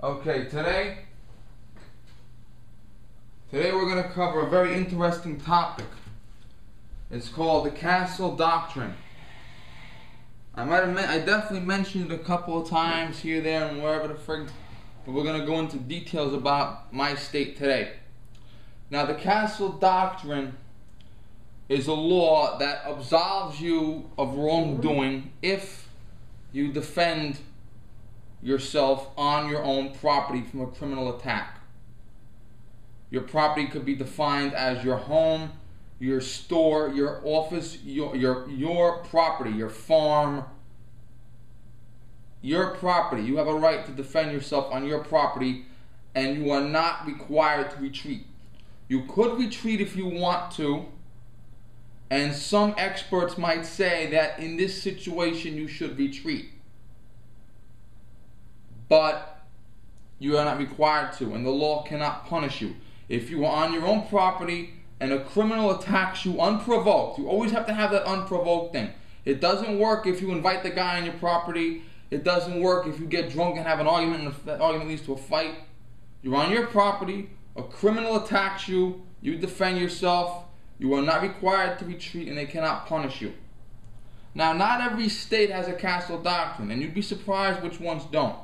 Okay, today we're going to cover a very interesting topic. It's called the Castle Doctrine. I definitely mentioned it a couple of times here, there, and wherever the frig, but we're going to go into details about my state today. Now, the Castle Doctrine is a law that absolves you of wrongdoing if you defend yourself on your own property from a criminal attack. Your property could be defined as your home, your store, your office, your property, your farm, your property. You have a right to defend yourself on your property, and you are not required to retreat. You could retreat if you want to, and some experts might say that in this situation you should retreat. But you are not required to, and the law cannot punish you. If you are on your own property and a criminal attacks you unprovoked, you always have to have that unprovoked thing. It doesn't work if you invite the guy on your property. It doesn't work if you get drunk and have an argument and that argument leads to a fight. You're on your property, a criminal attacks you, you defend yourself, you are not required to retreat, and they cannot punish you. Now, not every state has a Castle Doctrine, and you'd be surprised which ones don't.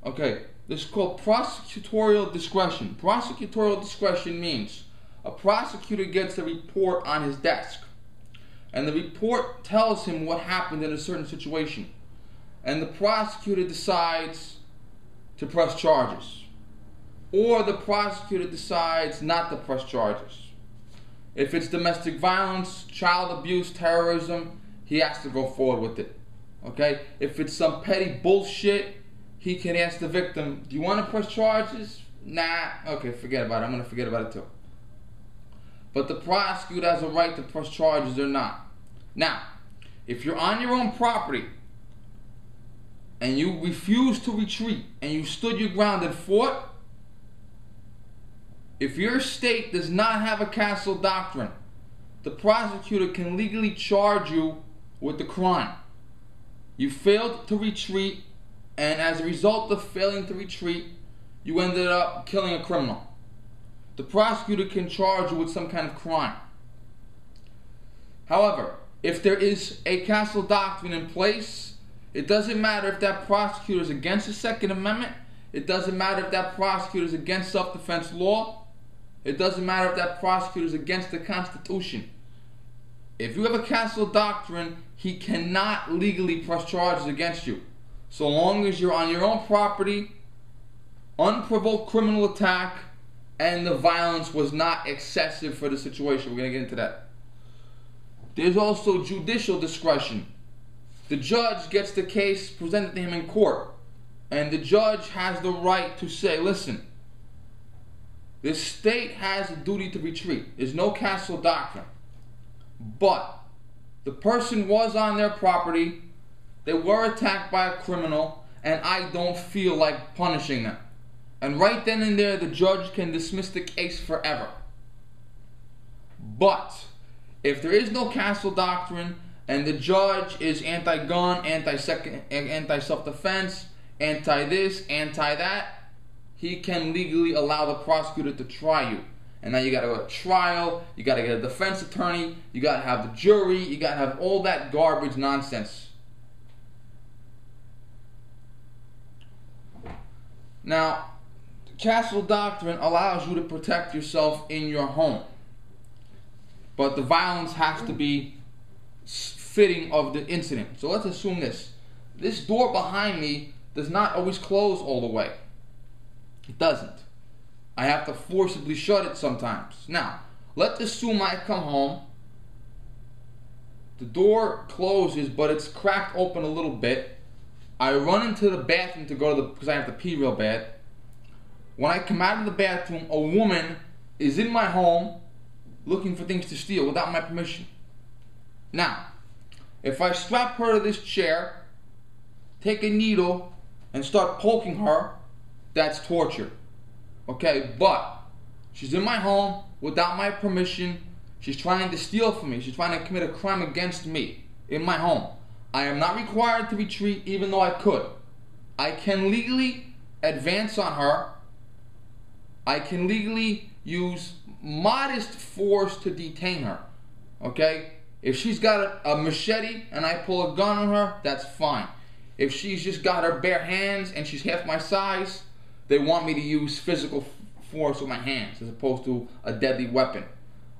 Okay, this is called prosecutorial discretion. Prosecutorial discretion means a prosecutor gets a report on his desk, and the report tells him what happened in a certain situation, and the prosecutor decides to press charges, or the prosecutor decides not to press charges. If it's domestic violence, child abuse, terrorism, he has to go forward with it. Okay? If it's some petty bullshit, he can ask the victim, do you want to press charges? Nah. Okay, forget about it. I'm going to forget about it too. But the prosecutor has a right to press charges or not. Now, if you're on your own property and you refuse to retreat and you stood your ground and fought, if your state does not have a Castle Doctrine, the prosecutor can legally charge you with the crime. You failed to retreat, and as a result of failing to retreat, you ended up killing a criminal. The prosecutor can charge you with some kind of crime. However, if there is a Castle Doctrine in place, it doesn't matter if that prosecutor is against the Second Amendment. It doesn't matter if that prosecutor is against self-defense law. It doesn't matter if that prosecutor is against the Constitution. If you have a Castle Doctrine, he cannot legally press charges against you, so long as you're on your own property, unprovoked criminal attack, and the violence was not excessive for the situation. We're going to get into that. There's also judicial discretion. The judge gets the case presented to him in court, and the judge has the right to say, listen, this state has a duty to retreat. There's no Castle Doctrine. But the person was on their property, they were attacked by a criminal, and I don't feel like punishing them. And right then and there, the judge can dismiss the case forever. But if there is no Castle Doctrine, and the judge is anti-gun, anti-self-defense, anti-this, anti-that, he can legally allow the prosecutor to try you. And now you got to go to trial, you got to get a defense attorney, you got to have the jury, you got to have all that garbage nonsense. Now, the Castle Doctrine allows you to protect yourself in your home, but the violence has to be fitting of the incident. So let's assume this. This door behind me does not always close all the way. It doesn't. I have to forcibly shut it sometimes. Now, let's assume I come home, the door closes, but it's cracked open a little bit. I run into the bathroom to go to because I have to pee real bad. When I come out of the bathroom, a woman is in my home looking for things to steal without my permission. Now, if I strap her to this chair, take a needle, and start poking her, that's torture. Okay, but she's in my home without my permission. She's trying to steal from me. She's trying to commit a crime against me in my home. I am not required to retreat, even though I could. I can legally advance on her. I can legally use modest force to detain her. Okay? If she's got a machete and I pull a gun on her, that's fine. If she's just got her bare hands and she's half my size, they want me to use physical force with my hands as opposed to a deadly weapon.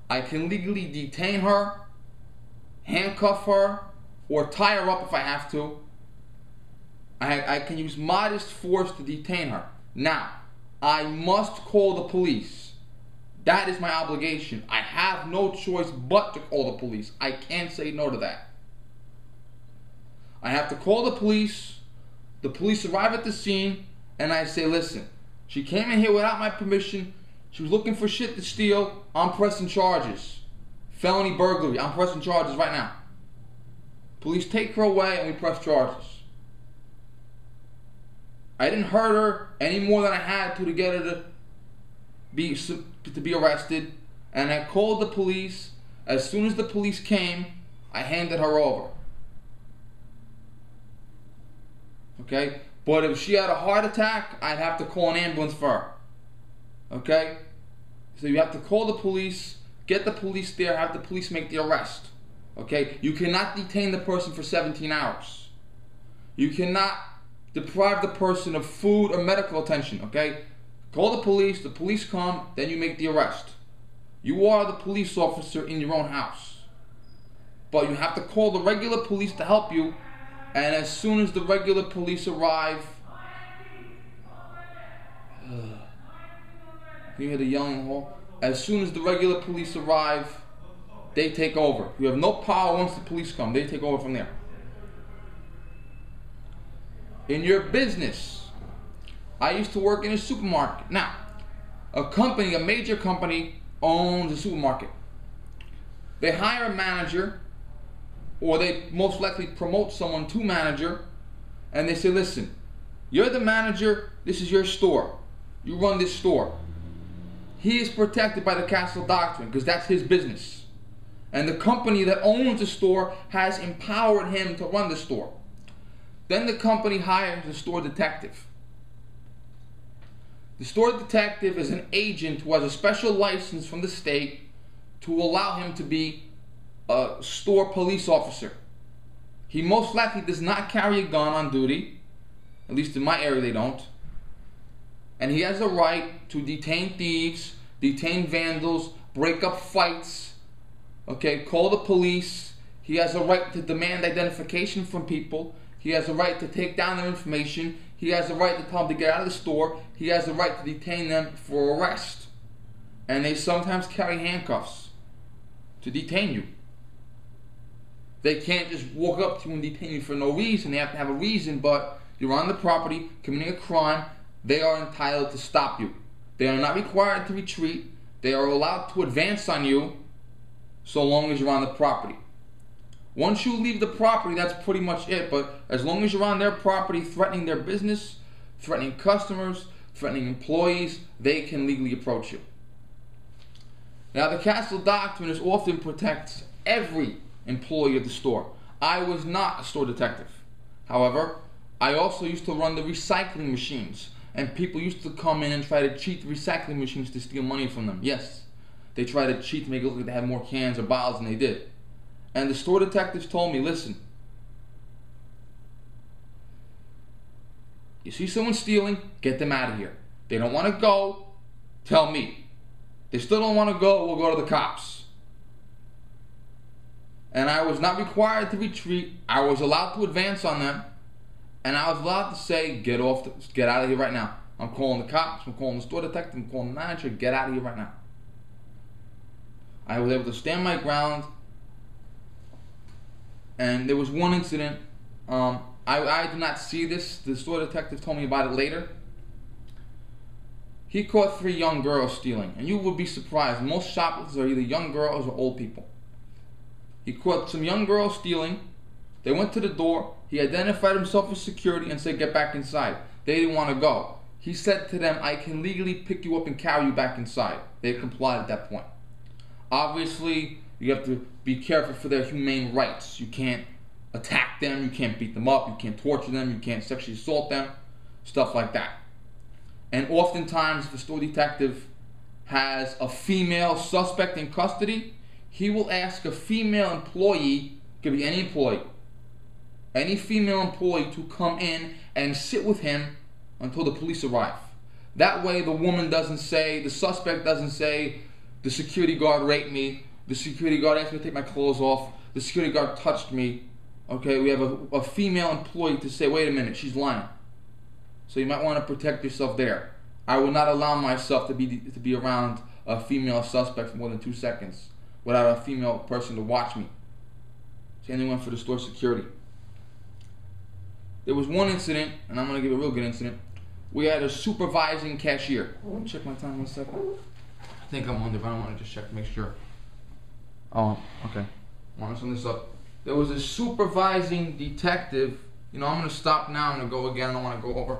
I can legally detain her, handcuff her, or tie her up if I have to. I can use modest force to detain her. Now, I must call the police. That is my obligation. I have no choice but to call the police. I can't say no to that. I have to call the police. The police arrive at the scene, and I say, listen, she came in here without my permission. She was looking for shit to steal. I'm pressing charges. Felony burglary. I'm pressing charges right now. Police take her away, and we press charges. I didn't hurt her any more than I had to get her to be arrested. And I called the police. As soon as the police came, I handed her over. Okay? But if she had a heart attack, I'd have to call an ambulance for her. Okay? So you have to call the police, get the police there, have the police make the arrest. Okay? You cannot detain the person for 17 hours. You cannot deprive the person of food or medical attention. Okay? Call the police come, then you make the arrest. You are the police officer in your own house. But you have to call the regular police to help you. And as soon as the regular police arrive, can you hear the yelling in the hall? As soon as the regular police arrive, they take over. You have no power once the police come. They take over from there. In your business, I used to work in a supermarket. Now, a major company owns a supermarket. They hire a manager, or they most likely promote someone to manager, and they say, listen, you're the manager, this is your store. You run this store. He is protected by the Castle Doctrine because that's his business. And the company that owns the store has empowered him to run the store. Then the company hires a store detective. The store detective is an agent who has a special license from the state to allow him to be a store police officer. He most likely does not carry a gun on duty. At least in my area they don't. And he has a right to detain thieves, detain vandals, break up fights, okay, call the police. He has a right to demand identification from people. He has a right to take down their information. He has a right to tell them to get out of the store. He has a right to detain them for arrest. And they sometimes carry handcuffs to detain you. They can't just walk up to you and detain you for no reason. They have to have a reason, but you're on the property, committing a crime. They are entitled to stop you. They are not required to retreat. They are allowed to advance on you so long as you're on the property. Once you leave the property, that's pretty much it. But as long as you're on their property, threatening their business, threatening customers, threatening employees, they can legally approach you. Now, the Castle Doctrine is often protects every employee of the store. I was not a store detective. However, I also used to run the recycling machines, and people used to come in and try to cheat the recycling machines to steal money from them. Yes, they try to cheat to make it look like they had more cans or bottles than they did. And the store detectives told me, listen, you see someone stealing, get them out of here. They don't want to go, tell me. They still don't want to go, we'll go to the cops. And I was not required to retreat. I was allowed to advance on them. And I was allowed to say, get out of here right now. I'm calling the cops, I'm calling the store detective, I'm calling the manager, get out of here right now. I was able to stand my ground. And there was one incident, I did not see this, the store detective told me about it later. He caught 3 young girls stealing, and you would be surprised, most shoplifters are either young girls or old people. He caught some young girls stealing, they went to the door, he identified himself as security and said, get back inside. They didn't want to go. He said to them, I can legally pick you up and carry you back inside. They complied at that point. Obviously, you have to be careful for their humane rights. You can't attack them, you can't beat them up, you can't torture them, you can't sexually assault them. stuff like that. And oftentimes, if a store detective has a female suspect in custody, he will ask a female employee, could be any employee, any female employee, to come in and sit with him until the police arrive. That way the woman doesn't say, the suspect doesn't say, the security guard raped me, the security guard asked me to take my clothes off, the security guard touched me. Okay, we have a female employee to say, wait a minute, she's lying. So you might want to protect yourself there. I will not allow myself to be around a female suspect for more than 2 seconds without a female person to watch me. Same thing went for the store security. There was one incident, and I'm going to give a real good incident. We had a supervising cashier. Let me check my time 1 second. I think I'm under, but I want to just check to make sure. Oh, okay. I want to sum this up. There was a supervising detective. You know, I'm going to stop now. I'm going to go again. I don't want to go over.